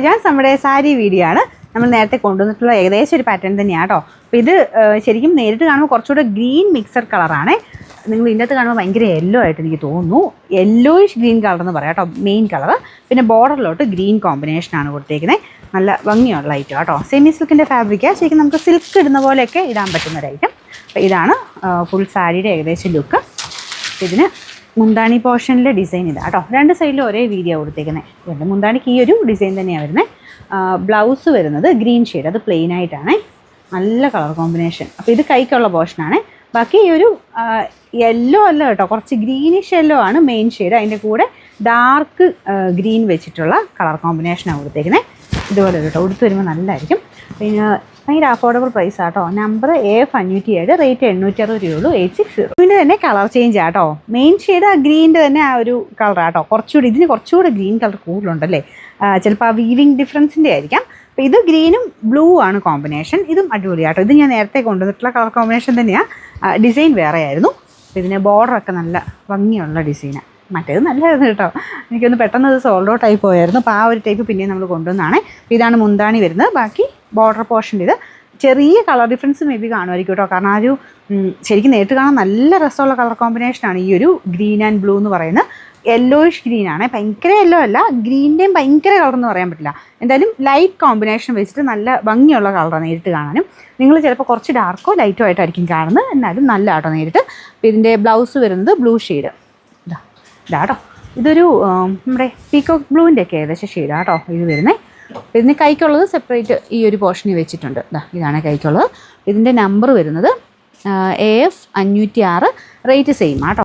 ജാൻസ് നമ്മുടെ സാരി വീഡിയോ ആണ്. നമ്മൾ നേരത്തെ കൊണ്ടുവന്നിട്ടുള്ള ഏകദേശം ഒരു പാറ്റേൺ തന്നെയാണ് കേട്ടോ. അപ്പോൾ ഇത് ശരിക്കും നേരിട്ട് കാണുമ്പോൾ കുറച്ചുകൂടെ ഗ്രീൻ മിക്സഡ് കളറാണ്. നിങ്ങൾ ഇതിനകത്ത് കാണുമ്പോൾ ഭയങ്കര യെല്ലോ ആയിട്ട് എനിക്ക് തോന്നുന്നു. യെല്ലോയിഷ് ഗ്രീൻ കളർ എന്ന് പറയാം കേട്ടോ, മെയിൻ കളർ. പിന്നെ ബോർഡറിലോട്ട് ഗ്രീൻ കോമ്പിനേഷനാണ് കൊടുത്തേക്കുന്നത്. നല്ല ഭംഗിയുള്ള ഐറ്റം കേട്ടോ. സെമി സിൽക്കിൻ്റെ ഫാബ്രിക്കാണ്. ശരിക്കും നമുക്ക് സിൽക്ക് ഇടുന്ന പോലെയൊക്കെ ഇടാൻ പറ്റുന്ന ഒരു ഐറ്റം. അപ്പോൾ ഇതാണ് ഫുൾ സാരിയുടെ ഏകദേശം ലുക്ക്. ഇതിന് മുന്താണി പോർഷനിലെ ഡിസൈൻ ഇതാണ് കേട്ടോ. രണ്ട് സൈഡിലും ഒരേ വീഡിയോ കൊടുത്തേക്കുന്നത്. എൻ്റെ മുന്താണിക്ക് ഈ ഒരു ഡിസൈൻ തന്നെയാണ് വരുന്നത്. ബ്ലൗസ് വരുന്നത് ഗ്രീൻ ഷെയ്ഡ്, അത് പ്ലെയിൻ ആയിട്ടാണ്. നല്ല കളർ കോമ്പിനേഷൻ. അപ്പോൾ ഇത് കൈക്കുള്ള പോർഷനാണ്. ബാക്കി ഈ ഒരു യെല്ലോ അല്ല കേട്ടോ, കുറച്ച് ഗ്രീനിഷ് യെല്ലോ ആണ് മെയിൻ ഷെയ്ഡ്. അതിൻ്റെ കൂടെ ഡാർക്ക് ഗ്രീൻ വെച്ചിട്ടുള്ള കളർ കോമ്പിനേഷനാണ് കൊടുത്തേക്കുന്നത്. ഇതുപോലെ കേട്ടോ, ഉടുത്ത് വരുമ്പോൾ നല്ലതായിരിക്കും. പിന്നെ ഭയങ്കര അഫോർഡബിൾ പ്രൈസ് ആട്ടോ. നമ്പർ AF507, റേറ്റ് 860 രൂപയുള്ളൂ. 860. ഇതിൻ്റെ തന്നെ കളർ ചേഞ്ച് ആട്ടോ. മെയിൻ ഷെയ്ഡ് ആ ഗ്രീൻ്റെ തന്നെ ആ ഒരു കളറാട്ടോ. കുറച്ചുകൂടി ഇതിന് കുറച്ചുകൂടി ഗ്രീൻ കളർ കൂടുതലുണ്ടല്ലേ, ചിലപ്പോൾ ആ വീവിങ് ഡിഫറൻസിൻ്റെ ആയിരിക്കാം. അപ്പോൾ ഇത് ഗ്രീനും ബ്ലൂ ആണ് കോമ്പിനേഷൻ. ഇതും അടിപൊളിയാട്ടോ. ഇത് ഞാൻ നേരത്തെ കൊണ്ടുവന്നിട്ടുള്ള കളർ കോമ്പിനേഷൻ തന്നെയാണ്. ഡിസൈൻ വേറെ ആയിരുന്നു. അപ്പോൾ ഇതിൻ്റെ ബോർഡറൊക്കെ നല്ല ഭംഗിയുള്ള ഡിസൈനാണ്. മറ്റേത് നല്ലതായിരുന്നു കേട്ടോ. എനിക്കൊന്ന് പെട്ടെന്ന് ഇത് സോൾഡ് ഔട്ട് ആയി പോയായിരുന്നു. അപ്പോൾ ആ ഒരു ടൈപ്പ് പിന്നെയും നമ്മൾ കൊണ്ടുവന്നാണ്. അപ്പോൾ ഇതാണ് മുന്താണി വരുന്നത്. ബാക്കി ബോർഡർ പോർഷൻ്റെ ഇത് ചെറിയ കളർ ഡിഫറൻസ് മേ ബി കാണുമായിരിക്കും കേട്ടോ. കാരണം ആ ഒരു ശരിക്കും നേരിട്ട് കാണാൻ നല്ല രസമുള്ള കളർ കോമ്പിനേഷനാണ് ഈ ഒരു ഗ്രീൻ ആൻഡ് ബ്ലൂ എന്ന് പറയുന്നത്. യെല്ലോയിഷ് ഗ്രീനാണ്. ഭയങ്കര യെല്ലോ അല്ല, ഗ്രീൻ്റെയും ഭയങ്കര കളർ എന്ന് പറയാൻ പറ്റില്ല. എന്തായാലും ലൈറ്റ് കോമ്പിനേഷൻ വെച്ചിട്ട് നല്ല ഭംഗിയുള്ള കളറാണ് നേരിട്ട് കാണാനും. നിങ്ങൾ ചിലപ്പോൾ കുറച്ച് ഡാർക്കോ ലൈറ്റോ ആയിട്ടായിരിക്കും കാണുന്നത്, എന്നാലും നല്ല ആട്ടോ നേരിട്ട്. അപ്പോൾ ഇതിൻ്റെ ബ്ലൗസ് വരുന്നത് ബ്ലൂ ഷെയ്ഡ് ഇതാട്ടോ. ഇതൊരു നമ്മുടെ പീക്കോക്ക് ബ്ലൂവിൻ്റെ ഒക്കെ ഏകദേശം ഷെയ്ഡാണ് കേട്ടോ ഇത് വരുന്നത്. ഇതിന് കൈക്കുള്ളത് സെപ്പറേറ്റ് ഈ ഒരു പോർഷനിൽ വെച്ചിട്ടുണ്ട്. ഇതാണ് കൈക്കുള്ളത്. ഇതിൻ്റെ നമ്പർ വരുന്നത് AF506, റേറ്റ് സെയിം ആട്ടോ.